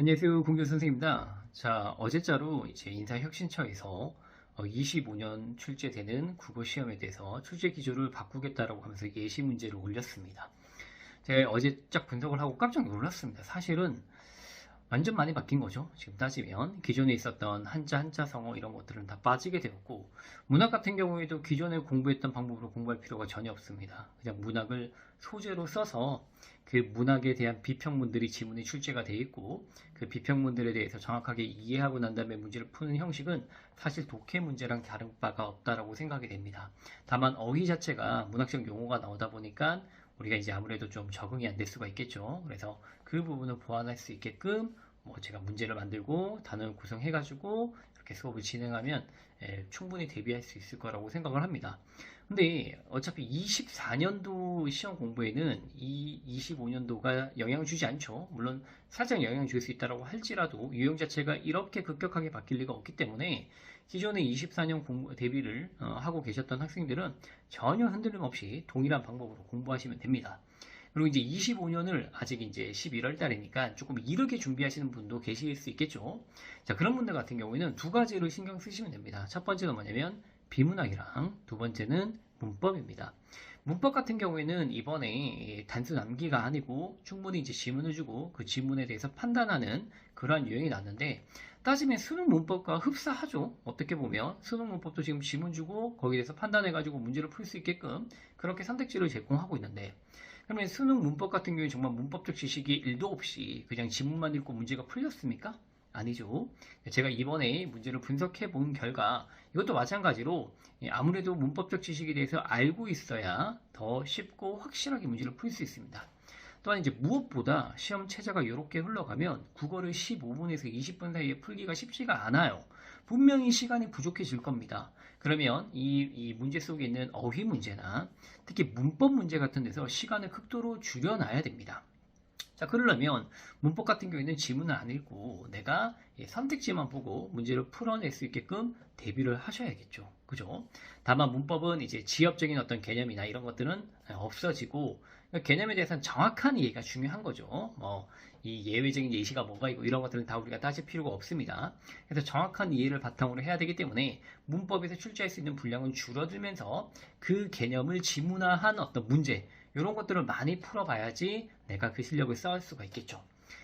안녕하세요. 공교 선생입니다. 자, 어제자로 이제 인사혁신처에서 25년 출제되는 국어 시험에 대해서 출제 기조를 바꾸겠다라고 하면서 예시 문제를 올렸습니다. 제가 어제 쫙 분석을 하고 깜짝 놀랐습니다. 사실은 완전 많이 바뀐 거죠. 지금 따지면 기존에 있었던 한자, 한자성어 이런 것들은 다 빠지게 되었고, 문학 같은 경우에도 기존에 공부했던 방법으로 공부할 필요가 전혀 없습니다. 그냥 문학을 소재로 써서 그 문학에 대한 비평문들이 지문에 출제가 되어 있고, 그 비평문들에 대해서 정확하게 이해하고 난 다음에 문제를 푸는 형식은 사실 독해 문제랑 다른 바가 없다라고 생각이 됩니다. 다만 어휘 자체가 문학적 용어가 나오다 보니까 우리가 이제 아무래도 좀 적응이 안 될 수가 있겠죠. 그래서 그 부분을 보완할 수 있게끔 제가 문제를 만들고 단어를 구성해가지고 이렇게 수업을 진행하면 충분히 대비할 수 있을 거라고 생각을 합니다. 근데 어차피 24년도 시험 공부에는 이 25년도가 영향을 주지 않죠. 물론 살짝 영향을 줄 수 있다고 할지라도 유형 자체가 이렇게 급격하게 바뀔 리가 없기 때문에 기존에 24년 공부 대비를 하고 계셨던 학생들은 전혀 흔들림 없이 동일한 방법으로 공부하시면 됩니다. 그리고 이제 25년을 아직 이제 11월 달이니까 조금 이르게 준비하시는 분도 계실 수 있겠죠. 자, 그런 분들 같은 경우에는 두 가지를 신경 쓰시면 됩니다. 첫 번째는 뭐냐면 비문학이랑 두 번째는 문법입니다. 문법 같은 경우에는 이번에 단수 남기가 아니고 충분히 이제 지문을 주고 그 지문에 대해서 판단하는 그러한 유형이 났는데 따지면 수능 문법과 흡사하죠. 어떻게 보면 수능 문법도 지금 지문 주고 거기에 대해서 판단해가지고 문제를 풀 수 있게끔 그렇게 선택지를 제공하고 있는데 그러면 수능 문법 같은 경우에 정말 문법적 지식이 1도 없이 그냥 지문만 읽고 문제가 풀렸습니까? 아니죠. 제가 이번에 문제를 분석해 본 결과 이것도 마찬가지로 아무래도 문법적 지식에 대해서 알고 있어야 더 쉽고 확실하게 문제를 풀 수 있습니다. 또한 이제 무엇보다 시험 체제가 이렇게 흘러가면 국어를 15분에서 20분 사이에 풀기가 쉽지가 않아요. 분명히 시간이 부족해질 겁니다. 그러면 이 문제 속에 있는 어휘 문제나 특히 문법 문제 같은 데서 시간을 극도로 줄여놔야 됩니다. 자, 그러려면 문법 같은 경우에는 지문을 안 읽고 내가 선택지만 보고 문제를 풀어낼 수 있게끔 대비를 하셔야겠죠. 그죠? 다만 문법은 이제 지엽적인 어떤 개념이나 이런 것들은 없어지고 개념에 대해서는 정확한 이해가 중요한 거죠. 이 예외적인 예시가 뭐가 있고 이런 것들은 다 우리가 따질 필요가 없습니다. 그래서 정확한 이해를 바탕으로 해야 되기 때문에 문법에서 출제할 수 있는 분량은 줄어들면서 그 개념을 지문화한 어떤 문제 이런 것들을 많이 풀어봐야지 내가 그 실력을 쌓을 수가 있겠죠.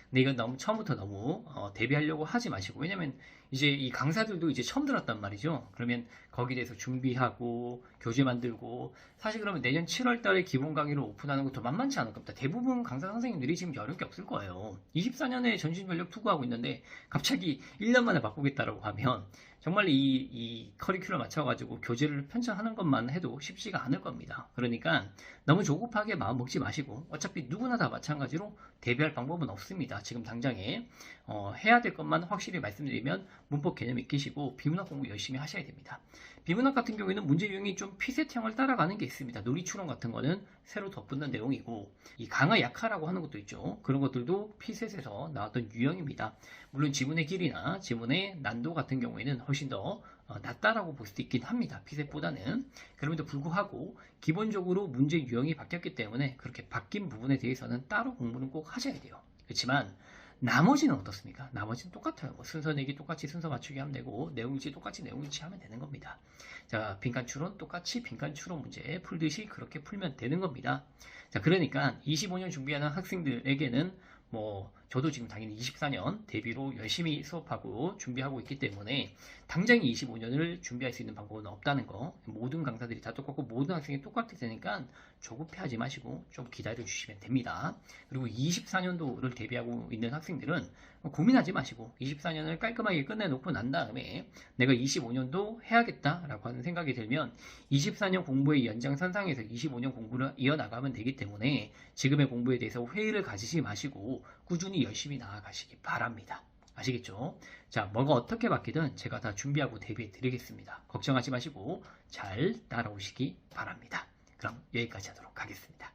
근데 이건 너무 처음부터 너무 대비하려고 하지 마시고 왜냐면 이제 이 강사들도 이제 처음 들었단 말이죠. 그러면 거기에 대해서 준비하고 교재 만들고 사실 그러면 내년 7월 달에 기본 강의를 오픈하는 것도 만만치 않을 겁니다. 대부분 강사 선생님들이 지금 여력이 없을 거예요. 24년에 전신전력 투구하고 있는데 갑자기 1년 만에 바꾸겠다라고 하면 정말 이 커리큘럼 맞춰가지고 교재를 편찬하는 것만 해도 쉽지가 않을 겁니다. 그러니까 너무 조급하게 마음 먹지 마시고 어차피 누구나 다 마찬가지로 대비할 방법은 없습니다. 지금 당장에 해야 될 것만 확실히 말씀드리면 문법 개념 익히시고 비문학 공부 열심히 하셔야 됩니다. 비문학 같은 경우에는 문제 유형이 좀 피셋형을 따라가는 게 있습니다. 놀이추론 같은 거는 새로 덧붙는 내용이고 이 강화 약화라고 하는 것도 있죠. 그런 것들도 피셋에서 나왔던 유형입니다. 물론 지문의 길이나 지문의 난도 같은 경우에는 훨씬 더 낮다라고 볼 수도 있긴 합니다. 피셋보다는. 그럼에도 불구하고 기본적으로 문제 유형이 바뀌었기 때문에 그렇게 바뀐 부분에 대해서는 따로 공부는 꼭 하셔야 돼요. 그렇지만 나머지는 어떻습니까? 나머지는 똑같아요. 순서 내기 똑같이 순서 맞추기 하면 되고 내용일치 똑같이 내용일치 하면 되는 겁니다. 자, 빈칸 추론 똑같이 빈칸 추론 문제 풀듯이 그렇게 풀면 되는 겁니다. 자, 그러니까 25년 준비하는 학생들에게는 저도 지금 당연히 24년 대비로 열심히 수업하고 준비하고 있기 때문에 당장 25년을 준비할 수 있는 방법은 없다는 거. 모든 강사들이 다 똑같고 모든 학생이 똑같을 테니까 조급해하지 마시고 좀 기다려 주시면 됩니다. 그리고 24년도를 대비하고 있는 학생들은 고민하지 마시고 24년을 깔끔하게 끝내놓고 난 다음에 내가 25년도 해야겠다라고 하는 생각이 들면 24년 공부의 연장선상에서 25년 공부를 이어나가면 되기 때문에 지금의 공부에 대해서 회의를 가지지 마시고 꾸준히 열심히 나아가시기 바랍니다. 아시겠죠? 자, 뭐가 어떻게 바뀌든 제가 다 준비하고 대비해 드리겠습니다. 걱정하지 마시고 잘 따라오시기 바랍니다. 그럼 여기까지 하도록 하겠습니다.